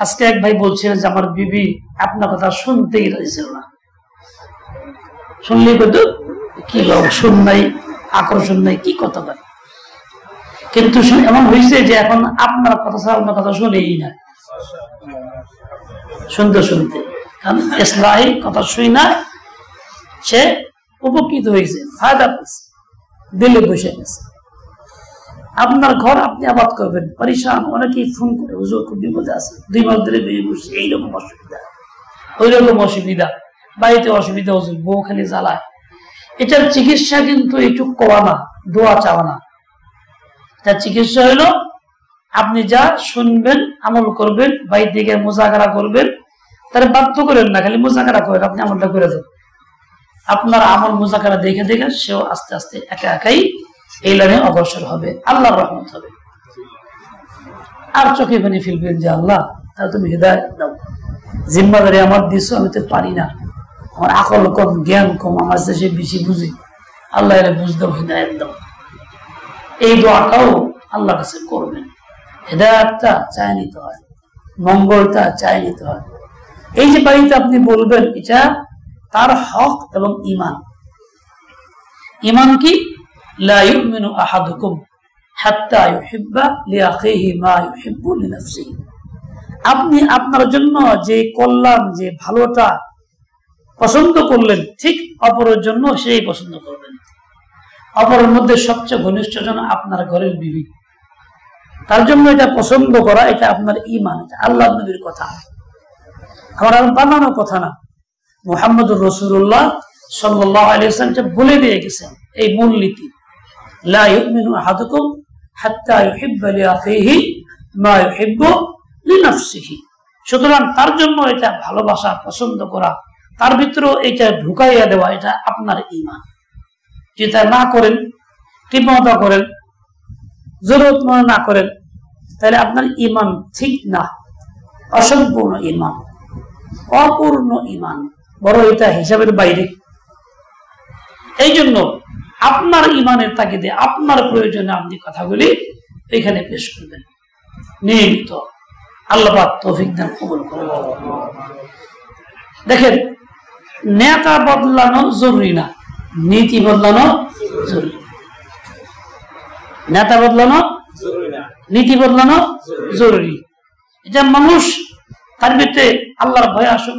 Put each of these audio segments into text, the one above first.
আজকে এক ভাই বলছিলেন যে আমার বিবি আপনার কথা শুনতেই রয়েছিল না, শুনলেই কত কি শুন নাই, আকর্ষণ নাই, কি কথা বলে। কিন্তু এমন হয়েছে যে এখন আপনার কথা ছাড়া অন্য কথা শুনেই না, শুনতে শুনতে, কারণ ইসলাহি কথা শুই না, সে উপকৃত হয়েছে, ফায়দা পেয়েছে, দিলে বসে গেছে। আপনার ঘর আপনি আবাদ করবেন, পরিশান, অনেকেই ফোন করে হুজুর খুব বিপদে আছে, 2 মাস ধরে বিয়ে বসে, এইরকম অসুবিধা, ওই রকম অসুবিধা, বাড়িতে অসুবিধা, হুজুর বউ খালি জ্বালায়। এটার চিকিৎসা কিন্তু এইটুক করা না, দোয়া চাওয়া না। তার চিকিৎসা হলো আপনি যা শুনবেন, আমল করবেন, বাইর দিকে মুজাকারা করবেন, তাহলে বাধ্য করেন না, খালি মুজাকারা করেন, আপনি আমলটা করে দেন। আপনার আমল মুজাকারা দেখে দেখে সেও আস্তে আস্তে একা একাই এই লাইনে অগ্রসর হবে, আল্লাহর রহমত হবে। আর চোখে পানি ফেলবেন যে আল্লাহ তাহলে তুমি হিদায়াত দাও, জিম্মাদারি আমার দিছো, আমি তো পারি না, আমার আকল কম, জ্ঞান কম, আমার দেশে বেশি বুঝি, আল্লাহ এর বুঝ দাও, হিদায়াত দাও। এই দোয়াটাও আল্লাহর কাছে করবেন। হিদায়াতটা চায় নিতে হয়, মঙ্গলটা চায় নিতে হয়। এই যে বাড়িতে আপনি বলবেন, এটা তার হক এবং ঈমান। ঈমান কি? লা ইউমিনু আহাদুকুম হাত্তা ইউহিব্বা লিআখিহি মা ইউহিব্বু লিনাফসিহি। আপনি আপনার জন্য যে কল্যাণ, যে ভালোটা পছন্দ করলেন, ঠিক অপরের জন্য সেই পছন্দ করবেন। অপরের মধ্যে সবচেয়ে ঘনিষ্ঠ জন আপনার ঘরের বিবি, তার জন্য এটা পছন্দ করা, এটা আপনার ঈমান, এটা আল্লাহর নবীর কথা, আমার বানানো কথা না। মুহাম্মদুর রাসূলুল্লাহ সাল্লাল্লাহু আলাইহি ওয়াসাল্লাম এটা বলে দিয়ে গেছেন, এই মূলনীতি, লা ইউমিনু আহাদুকুম হাত্তা ইউহিব্বা লিআখিহি মা ইউহিব্বু লিনাফসিহি। সুতরাং তার জন্য এটা ভালোবাসা, পছন্দ করা, তার ভিতরে এটা ঢুকাইয়া দেওয়া, এটা আপনার ঈমান। যেটা না করেন, ঠিকমতো করেন, জরুরত মনে না করেন, তাহলে আপনার ঈমান ঠিক না, অসম্পূর্ণ ঈমান, অপূর্ণ ঈমান, বড় এটা হিসাবের বাইরে। এই জন্য আপনার ঈমানের তাগিদে, আপনার প্রয়োজনে আপনি কথাগুলি এখানে পেশ করবেন নিয়মিত। আল্লাহ পাক তৌফিক দান কবুল করুন। দেখেন, নেতা বদলানো জরুরি না, নীতি বদলানো জরুরি। নেতা বদলানো জরুরি না, নীতি বদলানো জরুরি। এটা মানুষ তার ভিতরে আল্লাহর ভয় আসুক,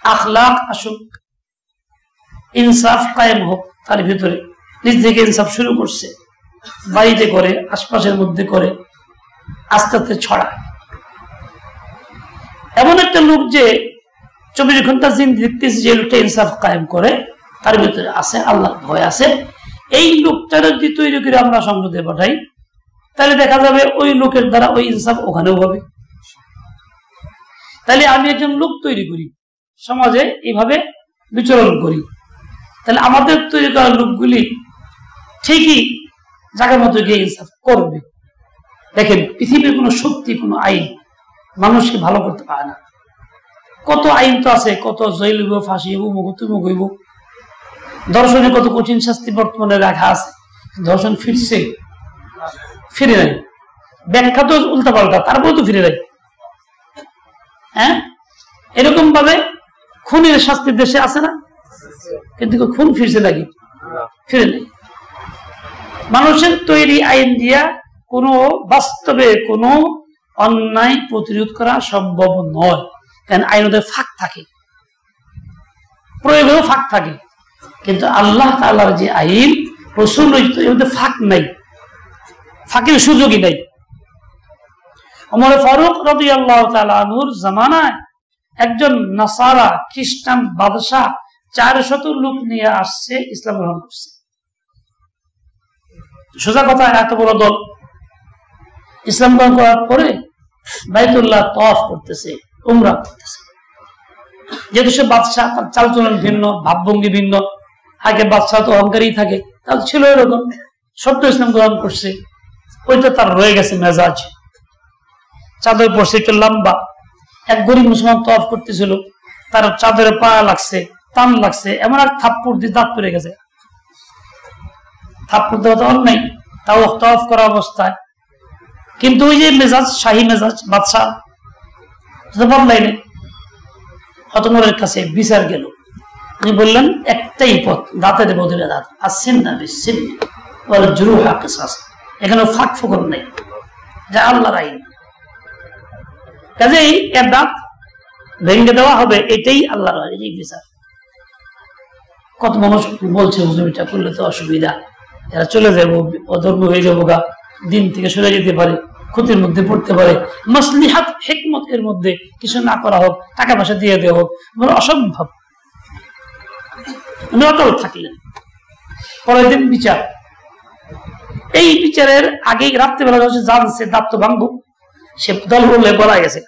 আখলাক আসুক, ইনসাফ কায়েম হোক তার ভিতরে। নিজ থেকে ইনসাফ শুরু করছে, বাড়িতে করে, আশপাশের মধ্যে করে, আস্তে আস্তে ছড়ায়। এমন একটা লোক যে 24 ঘন্টা দিন দেখতেছে, যে লোকটা ইনসাফ কায়েম করে, তার ভিতরে আছে আল্লাহর ভয় আছে। এই লোকটার যদি তৈরি করে আমরা সঙ্গতে পাঠাই, তাহলে দেখা যাবে ওই লোকের দ্বারা ওই ইনসাফ ওখানেও হবে। তাহলে আমি একজন লোক তৈরি করি, সমাজে এইভাবে বিচরণ করি, তাহলে আমাদের তৈরি করা লোকগুলি ঠিকই জায়গার মতো গিয়ে ইনসাফ করবে। দেখেন, পৃথিবীর কোনো শক্তি, কোনো আইন মানুষকে ভালো করতে পারে না। কত আইন তো আছে, কত জেল হইব, ফাঁসি হইব, মুখ হইব, ধর্ষণে কত কঠিন শাস্তি বর্তমানে রাখা আছে। ধর্ষণ ফিরছে, ফিরে নাই, ব্যাখ্যা তো উল্টা পাল্টা, তারপরে তো ফিরে নাই। হ্যাঁ, এরকম ভাবে খুনের শাস্তি দেশে আছে না, কিন্তু খুন ফিরছে নাকি? ফিরে নাই। মানুষের তৈরি আইন দিয়া কোনো বাস্তবে কোনো অন্যায় প্রতিরোধ করা সম্ভব নয়, কারণ আইনের ফাঁক থাকে, প্রয়োগেও ফাঁক থাকে। কিন্তু আল্লাহ তাআলার যে আইন, রাসূল এর ফাঁক নাই, ফাঁকের সুযোগই নাই। ওমর ফারুক রাদিয়াল্লাহু তাআলা আনহুর জামানায় একজন নাসারা খ্রিস্টান বাদশাহ 400 লোক নিয়ে আসছে, ইসলাম গ্রহণ করছে। সোজা কথা, এত বড় দল ইসলাম গ্রহণ করার পরে বাইতুল্লাহ তওয়াফ করতেছে, উমরা করতেছে। যেহেতু সে বাদশাহ, তার চালচলন ভিন্ন, ভাবভঙ্গি ভিন্ন। আগে বাদশাহ তো অহংকারী থাকে, তার ছিল এরকম, সত্য ইসলাম গ্রহণ করছে, ওইটা তার রয়ে গেছে মেজাজ। চাদর পড়ছে একটু লম্বা, এক গরিব মুসলমান তওয়াফ করতেছিল, তার চাদরে পায়া লাগছে, টান লাগছে, এমন এক থাপ্পড় দিয়ে দাঁত পড়ে গেছে। থাপ্পড় দেওয়া তো অন্যায়, তাও তওয়াফ করা অবস্থায়। কিন্তু ওই যে মেজাজ, শাহী মেজাজ, বাদশাহ বদলাই নেই। হতমরের কাছে বিচার গেল, উনি বললেন একটাই পথ, দাঁতের বদলে দাঁত, আসছেন না বিচ্ছিন্ন বলে জুরু হাকে শ্বাস, এখানে ফাঁক ফোকর নেই, যা আল্লাহর আইন। কাজেই এর দাঁত ভেঙে দেওয়া হবে, এটাই আল্লাহর আইন, এই বিচার। কত মানুষ বলছে হুজুর এটা করলে তো অসুবিধা, এরা চলে যাবো, অধর্ম হয়ে যাবো গা, দিন থেকে সরে যেতে পারে, ক্ষতির মধ্যে পড়তে পারে, মাসলিহাত হিকমত এর মধ্যে কিছু না করা হোক, টাকা পয়সা দিয়ে দেওয়া হোক, অসম্ভব। উনি অটল থাকলেন। পরের দিন বিচার, এই বিচারের আগেই রাত্রিবেলা জানছে দাঁত তো ভাঙবো, সে দল করলে পলাই গেছে,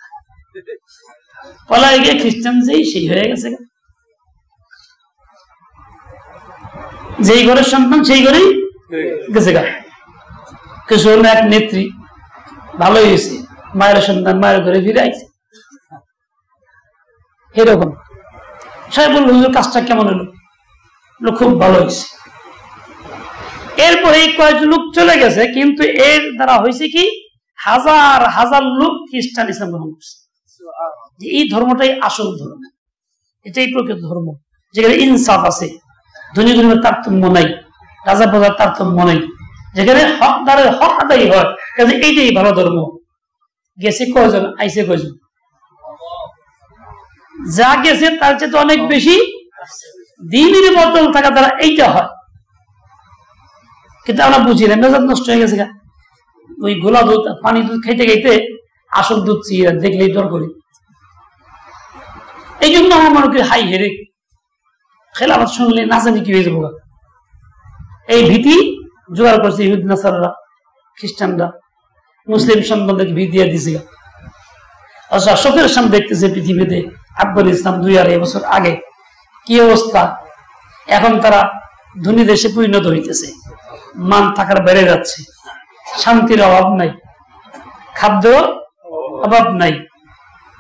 পলাই গিয়ে খ্রিস্টান সেই হয়ে গেছে, যেই ঘরের সন্তান সেই ঘরেই গেছে গা। কিছু এক নেত্রী ভালো হয়েছে, মায়ের সন্তান মায়ের ঘরে ফিরে আইছে, এরকম। সবাই বলল হুজুর কাজটা কেমন হলো? খুব ভালো হয়েছে। এরপরে কয়েকজন লোক চলে গেছে, কিন্তু এর দ্বারা হয়েছে কি হাজার হাজার লোক খ্রিস্টান ইসলাম গ্রহণ করছে। এই ধর্মটাই আসল ধর্ম, এটাই প্রকৃত ধর্ম, যেখানে ইনসাফ আছে, ধনী গরিবের তারতম্য নাই, রাজা প্রজার তারতম্য নাই, যেখানে হকদারের হক আদায় হয়। কাজে এইটাই ভালো ধর্ম। গেছে কয়জন, আইসে কয়জন? যা গেছে তার চেয়ে তো অনেক বেশি দিনের বদল থাকা দ্বারা এইটা হয়। কিন্তু আমরা বুঝি না, মেজাজ নষ্ট হয়ে গেছে, ওই গোলা দুধ পানি দুধ খাইতে খাইতে আসল দুধ দেখলেই ডর করি। এই জন্য আমার মনে করি হাই হেরে খেলাফত শুনলে না জানি কি হয়ে যাবো, এই ভীতি জোগাড় করছে ইহুদ নাসাররা, খ্রিস্টানরা, মুসলিম সম্বন্ধে ভীতি দিয়ে দিছে। চোখের সামনে দেখতেছে পৃথিবীতে আফগানিস্তান 2.5 বছর আগে কি অবস্থা, এখন তারা ধনী দেশে পরিণত হইতেছে, মান থাকার বেড়ে যাচ্ছে, শান্তির অভাব নাই, খাদ্য অভাব নাই,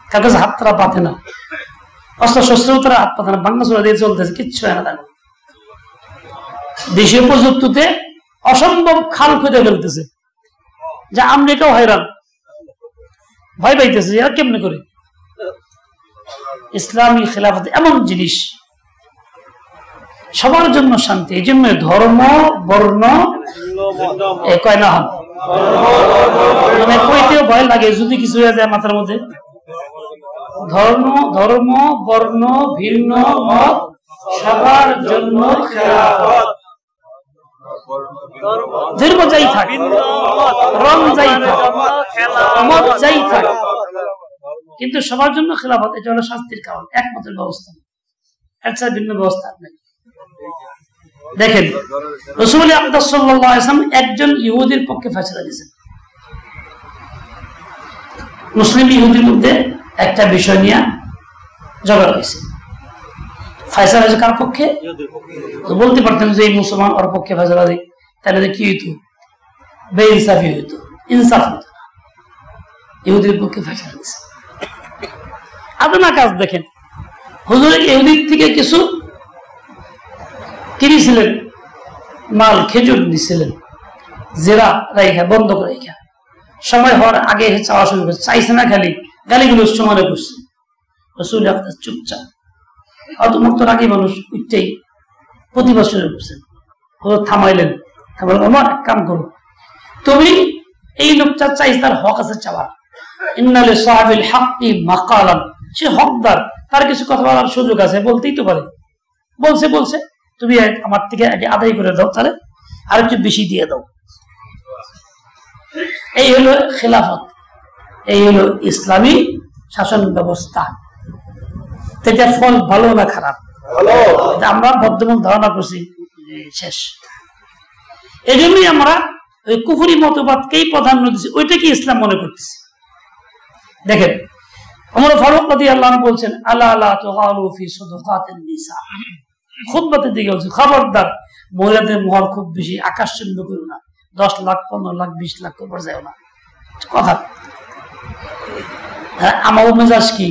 কার কাছে হাত তারা পাতে না, অস্ত্র শস্ত্র তারা হাত পাতে না, বাংলা চোরা দিয়ে চলতেছে, কিচ্ছু হয় না। তার দেশীয় প্রযুক্তিতে অসম্ভব খাল খুঁজে ফেলতেছে, যা আমেরিকাও হয়রান, ভয় পাইতেছে এরা কেমনে করে। ইসলামী খেলাফত এমন জিনিস সবার জন্য শান্তি। এই জন্য ধর্ম বর্ণ কয় না হন, মানে কইতেও ভয় লাগে যদি কিছু হয়ে যায় মাথার মধ্যে। ধর্ম বর্ণ ভিন্ন মত সবার জন্য খেলাফত। ধর্ম যাই থাক, রং যাই থাক, মত যাই থাক, কিন্তু সবার জন্য খেলাফত। এটা হলো শাস্তির কারণ, একমাত্র ব্যবস্থা, এর ছাড়া ভিন্ন ব্যবস্থা নেই। দেখেন রাসূল আকরাম সাল্লাল্লাহু আলাইহি ওয়াসাল্লাম একজন ইহুদির পক্ষে ফয়সালা দিয়েছেন। মুসলিম ইহুদির মধ্যে একটা বিষয় নিয়ে ঝগড়া হয়েছে, ফয়সালা হয়েছে কার পক্ষে? বলতে পারতেন যে এই মুসলমান ওর পক্ষে ফয়সালা দেয়, তাহলে কি হইতো? বেইনসাফি হইতো, ইনসাফ হইতো না। ইহুদির পক্ষে ফয়সালা দিয়েছে। আদনা কাজ দেখেন, হুজুর ইহুদির থেকে কিছু কিনেছিলেন, মাল খেজুর নিছিলেন, জেরা রাইখা বন্ধ করে রাইখা, সময় হওয়ার আগে চাওয়া শুরু করছে, চাইছে না, খালি গালিগুলো সমানে করছে। রাসূল আকরাম চুপচাপ, হয়তো মুক্ত রাগী মানুষ উঠতেই প্রতিবাদ শুরু করছেন। থামাইলেন, আমার এক কাম করো, তুমি এই লোকটা চাইছে, তার হক আছে চাওয়ার, ইন্নালি সাহাবিল হাক্কি মাকালান, সে হকদার, তার কিছু কথা বলার সুযোগ আছে, বলতেই তো পারে। বলছে তুমি আমার থেকে আদায় করে দাও, তাহলে আর একটু বেশি দিয়ে দাও। এই হলো খেলাফত, এই হলো ইসলামী শাসন ব্যবস্থা। এটা ফল ভালো না খারাপ, আমরা বর্তমান ধারণা করছি শেষ। এই জন্যই আমরা ওই কুফরি মতবাদকেই প্রাধান্য দিচ্ছি, ওইটাকে ইসলাম মনে করতেছি। দেখেন ওমর ফারুক রাদিয়াল্লাহু আনহু বলছেন, আলা লা তুগালু ফি সাদাকাতিন নিসা, খুতবাতে দিকে বলছে খবরদার মহিলাদের মোহর খুব বেশি আকাশচুম্বী করো না, 10 লাখ 15 লাখ 20 লাখ করে যায় না কথা। আমার মেজাজ কি,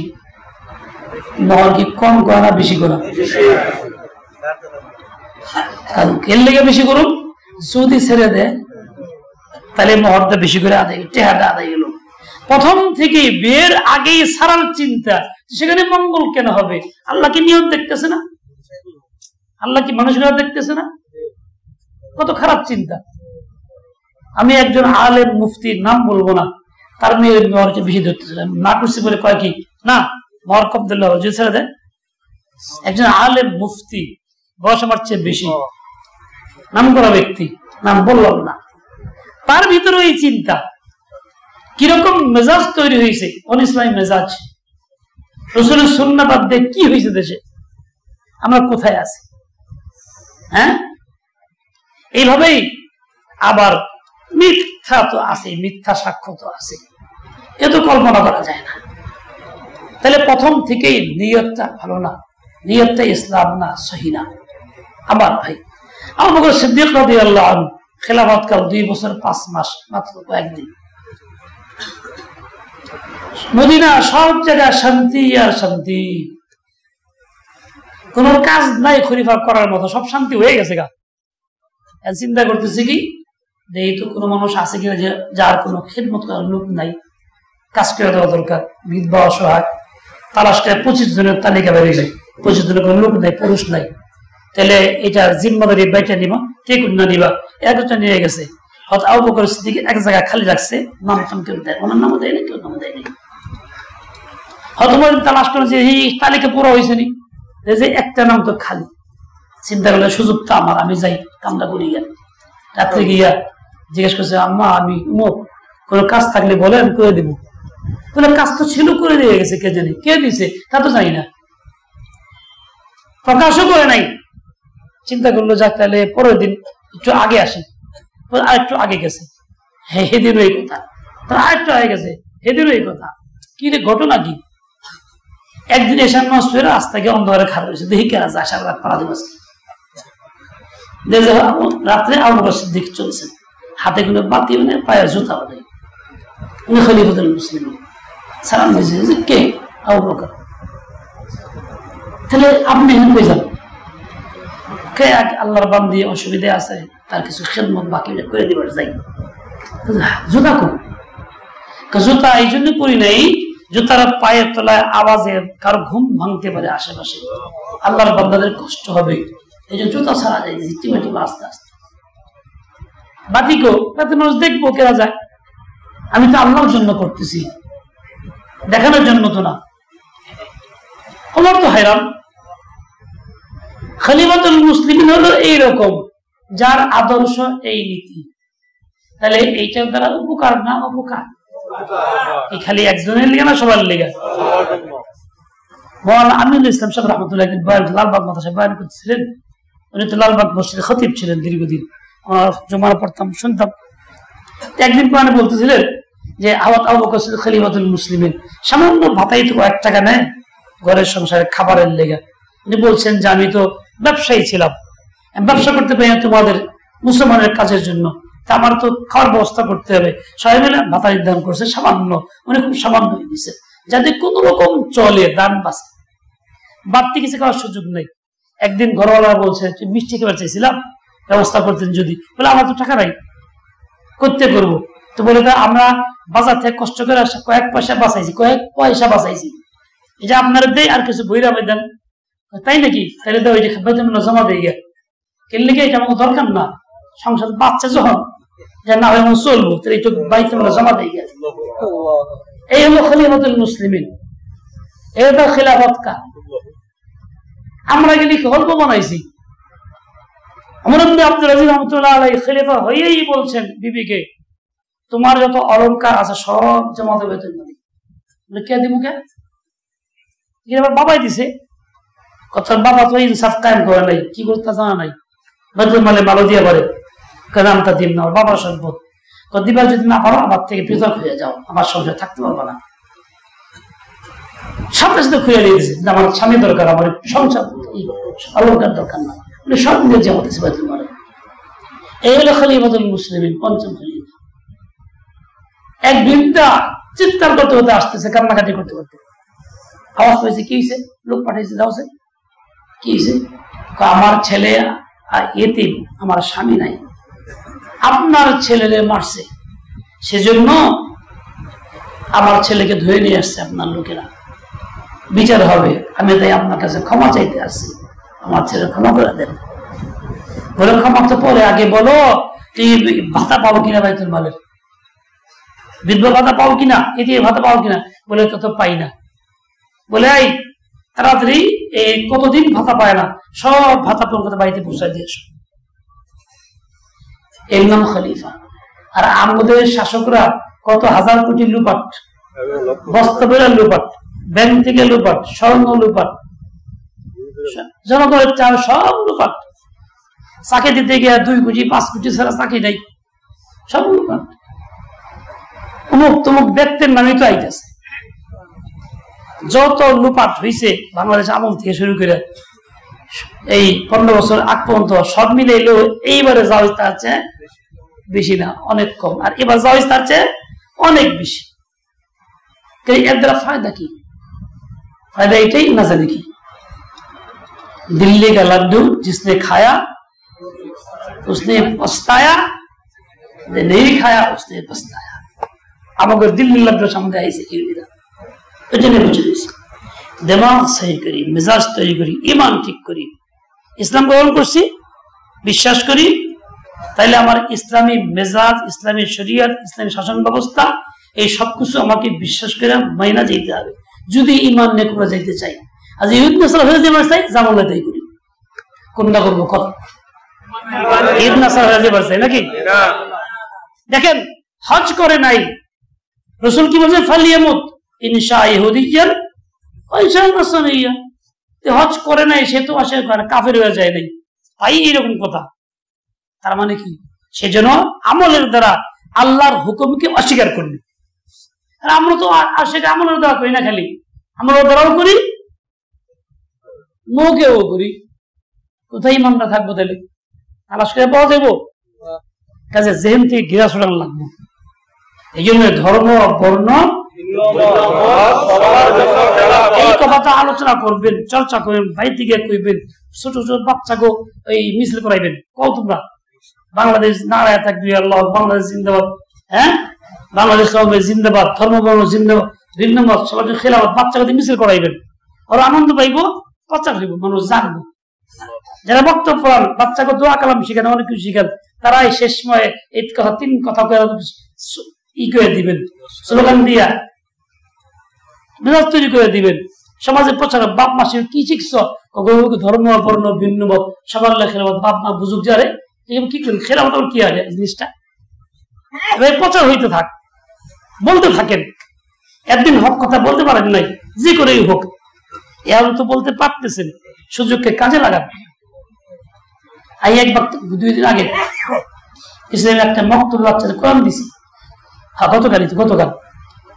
মোহর কি কম করা না বেশি করা? এর লেগে বেশি করুন, যদি ছেড়ে দেয় তাহলে মোহরটা বেশি করে আদায়, টেহাটা আদায় গেল। প্রথম থেকে বিয়ের আগেই সারার চিন্তা, সেখানে মঙ্গল কেন হবে? আল্লাহ কি নিয়ত দেখতেছে না? আল্লাহ কি মানুষের দেখতেছে না? কত খারাপ চিন্তা। আমি একজন আলেম মুফতির নাম বলবো না, তার মেয়ে বেশি ধরতেছিলাম না করছি বলে কয় কি না মহরক আব্দুল্লাহ ছেড়ে দেয়। একজন আলেম মুফতি, বয়স আমার চেয়ে বেশি, নাম করা ব্যক্তি, নাম বললাম না, তার ভিতরে এই চিন্তা। কিরকম মেজাজ তৈরি হয়েছে, অনিসলামী মেজাজ। রাসূলের সুন্নাহ বাদ দিয়ে কি হয়েছে দেশে? আমরা কোথায় আছি? হ্যাঁ, এইভাবেই আবার মিথ্যা তো আছে, মিথ্যা সাক্ষ্য তো আছে, এ তো কল্পনা করা যায় না। তাহলে প্রথম থেকেই নিয়তটা ভালো না, নিয়তটা ইসলাম না, সহি না। আমার ভাই আবু বকর সিদ্দিক রাদিয়াল্লাহু আনহু খেলাফতকাল 2 বছর 5 মাস, মাত্র কয়েকদিন। মদিনা সব জায়গায় শান্তি আর শান্তি, কোন কাজ নাই খলিফা করার মতো, সব শান্তি হয়ে গেছে গা। চিন্তা করতেছি কি, এই তো কোনো মানুষ আছে কিনা যার কোনো খিদমত করার লোক নাই, কাজ করে দেওয়া দরকার। বিধবা অসহায়, তালাশ করে 25 জনের তালিকা বেরিয়ে যায়, 25 জনের কোনো লোক নাই, পুরুষ নাই। তাহলে এটা জিম্মাদারি বাইটা নিবা, কে কোন না নিবা, একটা নিয়ে গেছে। হয়তো আবু বকর সিদ্দিক এক জায়গায় খালি রাখছে, নাম ফান কেউ দেয়, ওনার নামও দেয় না, কেউ নামও দেয় নাই। হয়তো তালাশ করে যে এই তালিকা পুরো হয়েছে নি, যে একটা নাম তো খালি। চিন্তা করলে সুযোগটা আমার, আমি যাই কামটা করি। গিয়া রাত্রে গিয়া জিজ্ঞেস করছে, আম্মা আমি উমুক, কোন কাজ থাকলে বলে আমি করে দিব। বলে কাজ তো ছিল, করে দিয়ে গেছে, কে জানি কে দিছে তা তো জানি না, প্রকাশও করে নাই। চিন্তা করলো যাক তাহলে পরের দিন একটু আগে আসি, আর একটু আগে গেছে, হ্যাঁ হেদিনও এই কথা, তার আর একটু আগে গেছে, হেদিনও এই কথা। কি রে ঘটনা কি? একদিন এসার নামাজ পড়ে রাস্তা গিয়ে অন্ধকারে খারাপ হয়েছে, দেখি কেনা যায় সারা রাত পাড়া দিবস। রাত্রে আবু বকর সিদ্দিক চলছেন, হাতে কোনো বাতিও নেই, পায়ে জুতাও নেই, উনি খলিফাতুল মুসলিমিন। সালাম দিয়েছে, কে? আবু বকর। তাহলে আপনি এখানে কই যান? কে? আল্লাহর বান্দি অসুবিধা আছে, তার কিছু খেদমত বাকি করে দিবার যাই। জুতা কো? জুতা এই জন্য পরি নাই, জুতার পায়ের তলায় আওয়াজে কারো ঘুম ভাঙতে পারে আশেপাশে, আল্লাহর বান্দাদের কষ্ট হবে, এই যে জুতা ছাড়া যায় টিমাটি আস্তে আস্তে। বাতিকো তাতে মানুষ দেখবো কেনা যায়, আমি তো আল্লাহর জন্য করতেছি, দেখানোর জন্য তো না। আমার তো hayran, খলিফাতুল মুসলিমিন হলো এইরকম, যার আদর্শ এই নীতি। তাহলে এইটার দ্বারা উপকার না অপকার? এই খালি একজনের লিগে না সবার লিগে? মাওলানা আমিনুল ইসলাম সাহেব রাহমাতুল্লাহ লালবাগ মাদ্রাসায় বয়ান করতেছিলেন। উনি তো লালবাগ মসজিদের খতিব ছিলেন দীর্ঘদিন, আমার জুমার পড়তাম, শুনতাম। একদিন কোরআনে বলতেছিলেন যে আবু বকর সিদ্দিক খলিফাতুল মুসলিমিন, সামান্য ভাতাই তো 1 টাকা নেয় ঘরের সংসারে খাবারের লেগে। উনি বলছেন যে আমি তো ব্যবসায়ী ছিলাম, ব্যবসা করতে পারি না তোমাদের মুসলমানের কাজের জন্য, তা আমার তো খাওয়ার ব্যবস্থা করতে হবে। সবাই মিলে ভাতা নির্ধারণ করছে সামান্য, উনি খুব সামান্য দিচ্ছে, যাতে কোন রকম চলে, দান বাঁচে, বাড়তি কিছু খাওয়ার সুযোগ নেই। একদিন ঘরওয়ালা বলছে মিষ্টি খেবার চাইছিলাম, ব্যবস্থা করতেন যদি। বলে আমার তো টাকা নাই, করতে করবো। তো বলে আমরা বাজার থেকে কষ্ট করে কয়েক পয়সা বাঁচাইছি, এই যে আপনারা দেয় আর কিছু বইরা দেন। তাই নাকি? তাহলে তো ওইটা জমা দিয়ে গিয়া কিনলে কি এটা আমাকে দরকার না, সংসার বাচ্চা যখন যে না হয় চলবো, তাহলে একটু বাইতে জমা দিয়ে গিয়া। এই হলো খলিফাতুল মুসলিমিন, এই হলো খিলাফত কাজ। আমরা গেলে গল্প বানাইছি। ওমর ইবনে আব্দুল আজিজ রাহমাতুল্লাহ আলাইহি খলিফা হয়েই বলছেন বিবিকে, তোমার যত অলংকার আছে সব জমা দেবে তুমি। কে দিব? কে? আবার বাবাই দিছে। কথা বাবা তো ইনসাফ কায়েম করে নাই, কি করতে জানা নাই, বেতন মালে ভালো দিয়ে পারে, নামটা দিন না, বাবার সম্পদ দিবা, যদি না পারো আমার থেকে পৃথক হয়ে যাও, আমার সংসার থাকতে পারবো না। সাথে সাথে খুঁজে দিয়ে দিয়েছে, আমার স্বামী দরকার, আমার সংসার অলংকার দরকার না, সব নিয়ে জমা দিয়েছে বেতন মালে। এই হলো খলিফাতুল মুসলিমিন, পঞ্চম খলিফা। এক বৃদ্ধা চিৎকার করতে করতে আসতেছে, কান্নাকাটি করতে করতে আওয়াজ পেয়েছে, কি হয়েছে? লোক পাঠিয়েছে, দাও কি হয়েছে? আমার ছেলে এতিম, আমার স্বামী নাই, আপনার ছেলেরে মারছে, সেজন্য আমার ছেলেকে ধরে নিয়ে আসছে আপনার লোকেরা, বিচার হবে, আমি তাই আপনার কাছে ক্ষমা চাইতে আসছি, আমার ছেলে ক্ষমা করে দেন। বলে ক্ষমা তো পরে, আগে বলো তুই ভাতা পাবো কিনা বাইতুল মালের, বিধবা ভাতা পাবো কিনা, এতে ভাতা পাবো কিনা? বলে তো পাই না। বলে এই তাড়াতাড়ি এই কতদিন ভাতা পায় না, সব ভাতা পরিমাণ বাড়িতে পৌঁছায় দিয়ে আসো। এর নাম খলিফা। আর আমাদের শাসকরা কত হাজার কোটি লুপাট, বস্তা বেড়া লুপাট, ব্যাংক থেকে লুপাট, স্বর্ণ লুপাট, জনগণের চাল সব লুপাট। চাকরি দিতে গিয়ে 2 কোটি 5 কোটি ছাড়া চাকরি নাই, সব লুপাট। অমুক তমুক ব্যক্তির নামে তো আইতেছে। যত লুপাট হয়েছে বাংলাদেশ আমল থেকে শুরু করে এই 15 বছর আগ পর্যন্ত সব মিলে এলো, এইবারে জায়েজ তার চেয়ে বেশি না, অনেক কম। আর এবার জায়েজ তার চেয়ে অনেক বেশি। এর দ্বারা ফায়দা কি? फायदा यही नजर की दिल्ली का लड्डू जिसने खाया उसने पछताया, नहीं खाया उसने पछताया। अब अगर दिल्ली लड्डू सामने आई से दिमाग सही करी, मिजाज तैयारी करी, ईमान ठीक करी, इस्लाम ग्रहण करছি, বিশ্বাস করি, তাইলে আমার ইসলামী মেজাজ, ইসলামী শরীয়ত, ইসলামী শাসন ব্যবস্থা এই সবকিছু আমাকে বিশ্বাস করে মাইনা যেতে হবে যদি ঈমান নিয়ে করে যেতে চাই। আজ ইহুদ নাসারা হয়ে যেতে চাই, জামালে তাই করি, কোনটা করবো কত ইহুদ নাসারা হয়ে যেতে চাই নাকি? দেখেন হজ করে নাই, রাসূল কি বলেছে ফালিয়ামুত ইনশা ইহুদিয়ান ওয়া ইনশা নাসারিয়া। হজ করে নাই সে তো আসে কাফের হয়ে যায় নাই, তাই এরকম কথা। তার মানে কি? সেজন্য আমলের দ্বারা আল্লাহর হুকুমকে অস্বীকার করবে। আর আমরা তো সেটা আমলের দ্বারা করি না, খালি আমলের দ্বারাও করি, মুখেও করি। কোথায় ইমানটা থাকবো তাহলে? তালাশ করে পাওয়া যাবো? কাজে জেহেন থেকে ঘেরা ছড়ানো লাগবো। এই জন্য ধর্ম বর্ণ এই কথাটা আলোচনা করবেন, চর্চা করবেন, বাড়িতে গিয়ে কইবেন, ছোট ছোট বাচ্চাকে ওই মিছিল করাইবেন, কও তোমরা বাংলাদেশ নারায় থাকবি, আল্লাহ বাংলাদেশ জিন্দাবাদ, হ্যাঁ বাংলাদেশ জিন্দাবাদ, ধর্ম বর্ণ জিন্দাবাদ, ভিন্ন মত সবাই খেলাবাদ, বাচ্চাকে মিছিল করাইবেন, ওরা আনন্দ পাইবো, প্রচার হইব, মানুষ জানবো। যারা বক্তব্য পড়ান, বাচ্চাকে দোয়া কালাম শিখান, অনেক কিছু শিখান, তারাই শেষ সময়ে এই কথা 3 কথা ই করে দিবেন, স্লোগান দিয়া মেজাজ তৈরি করে দিবেন, সমাজে প্রচার। বাপ মাসে কি শিখছ? ধর্ম বর্ণ ভিন্ন মত সবার খেলাবাদ, বাপ মা বুঝুক যারে কি করেন খেলাবাদ কি আরে জিনিসটা প্রচার হইতে থাক, বলতে থাকেন। একদিন হক কথা বলতে পারেন নাই, যে করেই হোক এখন তো বলতে পারতেছেন, সুযোগকে কাজে লাগান। আমি একবার 2 দিন আগে ইসলামে একটা মক্তব বাচ্চাদের কোরআন দিছি, গতকাল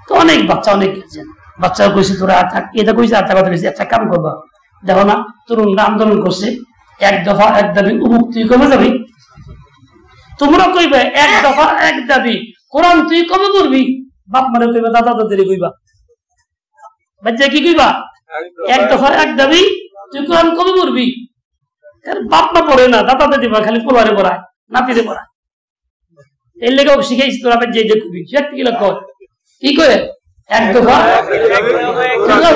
তো অনেক বাচ্চা, অনেক বাচ্চা কইছে তোরা এটা কইছে আর কথা কইছে, একটা কাম করবা, দেখো না তরুণরা আন্দোলন করছে, 1 দফা 1 দাবি উমুক তুই কবে যাবি? তোমরা কইবে 1 দফা 1 দাবি কোরআন তুই কবে পড়বি? বাপ মানে কইবা, দাদা দাদি কইবা, বাচ্চা কি কইবা? 1 দফা 1 দাবি তুই কোরআন কবে পড়বি? বাপ মা পড়ে না, দাদা দাদি খালি পোলারে পড়ায়, নাতিরে পড়ায়। এর লেগে শিখাইছি তোরা যে যে কবি কি করে 1 দফা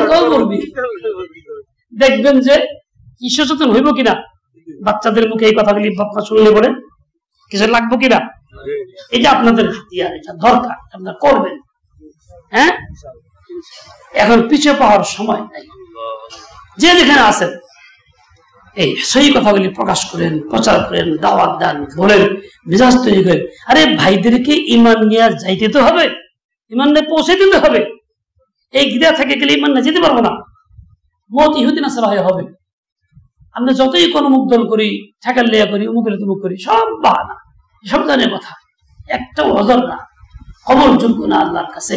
কবে পড়বি? দেখবেন যে কি সচেতন হইব কিনা, বাচ্চাদের মুখে এই কথাগুলি বাপমা শুনলে পরে কিছু লাগবো কিনা। এই যে আপনাদের হাতিয়ার, এটা দরকার, আপনারা করবেন। হ্যাঁ, এখন পিছিয়ে পাওয়ার সময় নাই। যে যেখানে আছেন এই সেই কথাগুলি প্রকাশ করেন, প্রচার করেন, দাওয়াত দেন, বলেন, মেজাজ তৈরি করেন। আরে ভাইদেরকে ইমান নিয়ে যাইতে তো হবে, ইমান নিয়ে পৌঁছে দিতে হবে। এই গিরা থেকে গেলে ইমান নিয়ে যেতে পারবো না, মত ইহুদি নাসারা হয়ে হবে। আমরা যতই কোনো মুখ দল করি, ঠেকার লেয়া করি, অমুকের তুমুক করি, সব বাহানা, সব জানের কথা, একটা অজর না, কবর যোগ্য না আল্লাহর কাছে।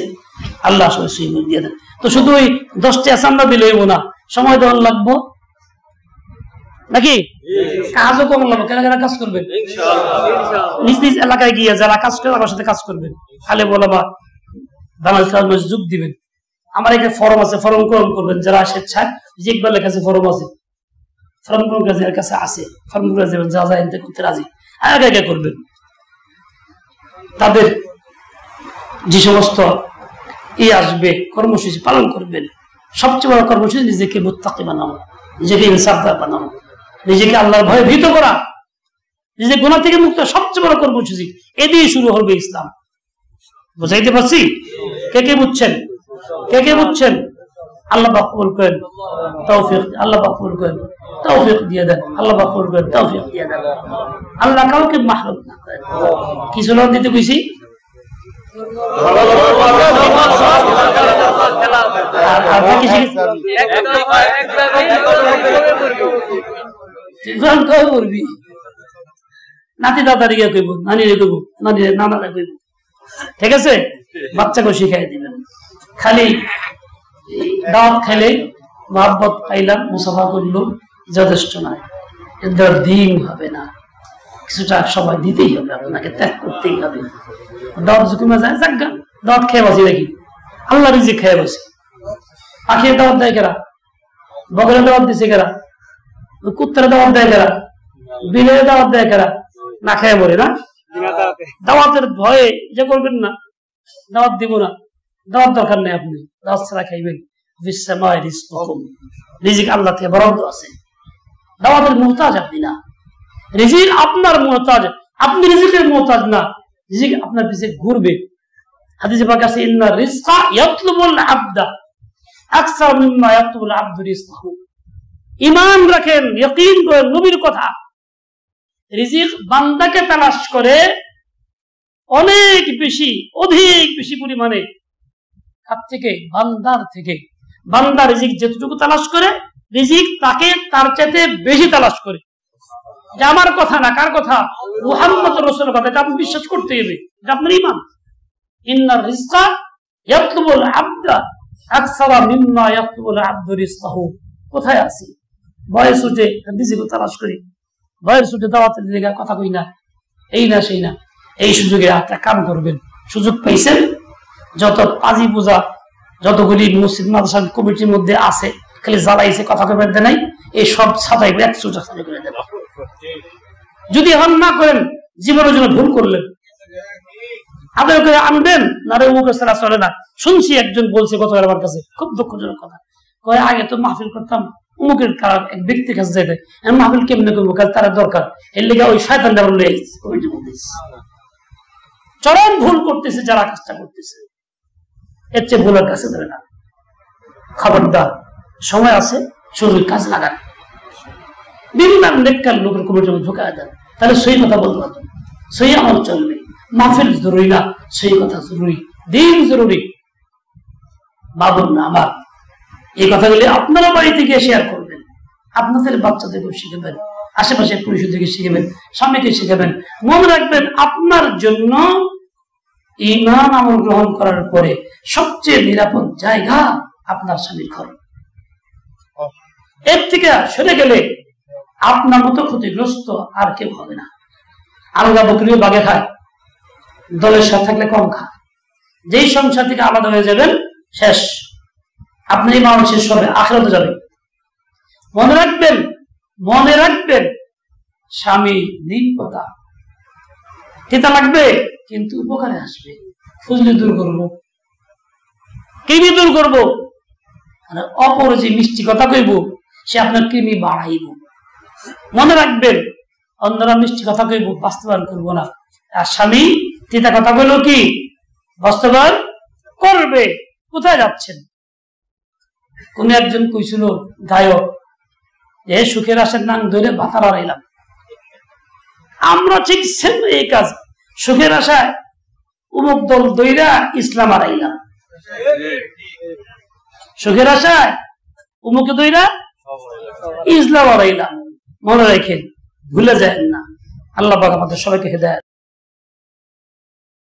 আল্লাহ সই দিয়ে দেন। তো শুধু ওই 10টি আসামরা দিলে হইব না, সময় দেওয়ার লাগবো নাকি? কাজও কম লাগবে। কেন কেন কাজ করবেন? নিজ নিজ এলাকায় গিয়ে যারা কাজ করে আমার সাথে কাজ করবেন, খালে বলা বা বাংলাদেশ যোগ দিবেন। আমার এখানে ফরম আছে, ফরম পূরণ করবেন। যারা স্বেচ্ছায় যে ইকবালের কাছে ফরম আছে, ফরম এর কাছে আছে, ফরম করে যাবেন, যা যা এনতে করতে রাজি আগে আগে করবেন। তাদের যে সমস্ত আসবে, কর্মসূচি পালন করবেন। সবচেয়ে বড় কর্মসূচি নিজেকে মুত্তাকি বানানো, নিজেকে ইনসাফদার বানানো, নিজেকে আল্লাহর ভয়ে ভীত করা, নিজের গুনাহ থেকে মুক্ত। সবচেয়ে বড় কর্মসূচি এ দিয়ে শুরু হবে ইসলাম। বুঝাইতে পারছি? কে কে বুঝছেন? কে কে বুঝছেন? আল্লাহ পাক কবুল করেন, তৌফিক আল্লাহ পাক কবুল করেন, তৌফিক দিয়ে দেন, আল্লাহ পাক কবুল করেন, তৌফিক দিয়ে দেন। আল্লাহ কাউকে মাহরুম না করেন। কিছু লোক দিতে কইছি নাতি দাদারি কইব, নানি রে কইব, নানি নানা কইব, ঠিক আছে? বাচ্চাকে শিখাই দিবেন। খালি দাওয়াত খাইলে মহব্বত পাইলাম, মুসাফা করলো, যথেষ্ট নয়। এদের দিন হবে না, কিছুটা সময় দিতেই হবে, আপনাকে ত্যাগ করতেই হবে। দাওয়াত জুকুমা যায় জাগা, দাওয়াত খেয়ে বসি নাকি? আল্লাহ রিজিক খেয়ে বসি। পাখির দাওয়াত দেয় কেরা? বগলের দাওয়াত দিছে কেরা? কুত্তার দাওয়াত দেয় কেরা? বিলের দাওয়াত দেয় কেরা? না খেয়ে মরে না? দাওয়াতের ভয়ে যে করবেন না, দাওয়াত দিব না, দাওয়াত দরকার নেই, আপনি দাওয়াত ছাড়া খাইবেন। রিজিক আল্লাহ থেকে বরাদ্দ আছে, দাওয়াতের মুহতাজ আপনি না, রিজিক আপনার মুহতাজ, আপনি রিজিকের মুহতাজ না, রিজিক আপনার পিছে ঘুরবে। হাদিসে পাক আছে ইন্না রিজকা ইয়াতলুবুল আবদা আকসার মিম্মা ইয়াতলুবুল আবদু রিজকাহু। ঈমান রাখেন, ইয়াকিন করেন নবীর কথা, রিজিক বান্দাকে তালাশ করে অনেক বেশি, অধিক বেশি পরিমাণে তার থেকে, বান্দার থেকে। বান্দা রিজিক যেটুকু তালাশ করে, রিজিক তাকে তার চাইতে বেশি তালাশ করে। এটা আমার কথা না, কার কথা? মুহাম্মদ রাসূলের কথা। এটা আপনি বিশ্বাস করতে হবে, এটা আপনার ঈমান। ইন্নার রিজকা ইয়াতলুবুল আবদা আকসারা মিম্মা ইয়াতলুবুল আবদু রিজকাহু। কোথায় আছি? বয়স উঠে রিজিক তালাশ করি, বয়স উঠে দাওয়াতের দিকে কথা কই না, এই না সেই না। এই সুযোগে একটা কাম করবেন, সুযোগ পাইছেন, যত পাজি পূজা যতগুলি মসজিদ মাদ্রাসা কমিটির মধ্যে আছে, খালি জ্বালাইছে কথা কবেন দে নাই, এই সব ছাতাই এক সুযোগ করে দেন। যদি এখন না করেন, জীবনের জন্য ভুল করলেন। আদর করে আনবেন না রে, মুখে ছাড়া চলে না। শুনছি একজন বলছে গতকাল আমার কাছে, খুব দুঃখজনক কথা, কয় আগে তো মাহফিল করতাম অমুকের কারণ এক ব্যক্তির কাছে যেতে, মাহফিল কেমনে করবো, কাজ তারা দরকার, এর লেগে ওই শয়তান চরম ভুল করতেছে যারা কাজটা করতেছে। এর চেয়ে ভুলের কাছে ধরে না। খবরদার, সময় আছে, সুযোগ কাজ লাগান। বিভিন্ন নেককার লোকের কমিটির ঢোকা দেন, তাহলে সেই কথা বলতে পারবেন, সেই আমল চলবে। মাহফিল জরুরি না, সেই কথা জরুরি, দিন জরুরি। ভাবুন না আমার এই কথাগুলি আপনারা বাড়িতে গিয়ে শেয়ার করবেন, আপনাদের বাচ্চাদেরকে শিখাবেন, আশেপাশে পরিষদকে শিখাবেন, স্বামীকে শিখাবেন। মনে রাখবেন, আপনার জন্য ঈমান আমল গ্রহণ করার পরে সবচেয়ে নিরাপদ জায়গা আপনার স্বামীর ঘর। এর থেকে সরে গেলে আপনার মতো ক্ষতিগ্রস্ত আর কেউ হবে না। আলাদা বকরিও বাগে খায়, দলের সাথে থাকলে কম খায়। যেই সংসার থেকে আলাদা হয়ে যাবেন, শেষ, আপনার ইমান শেষ হবে, আখিরাতে যাবে। মনে রাখবেন, মনে রাখবেন, স্বামী নির্ভতা তিতা লাগবে, কিন্তু উপকারে আসবে। খুঁজলে দূর করবো, কৃমি দূর করবো। অপর যে মিষ্টি কথা কইব, সে আপনার কৃমি বাড়াইব। মনে রাখবেন, অন্যরা মিষ্টি কথা কইব, বাস্তবায়ন করবো না। আর স্বামী তিতা কথা কইলো কি বাস্তবায়ন করবে। কোথায় যাচ্ছেন? কোন একজন কইছিল গায়ক, যে সুখের আশার নাম ধরে বাতারা রাইলাম। আমরা ঠিক সেম এই কাজ, সুখের আশায় উমুক দল দইরা ইসলাম হারাইলাম, সুখের আশায় উমুকে দইরা ইসলাম হারাইলাম। মনে রাখেন, ভুলে যায় না। আল্লাহ পাক আমাদের সবাইকে হেদায়েত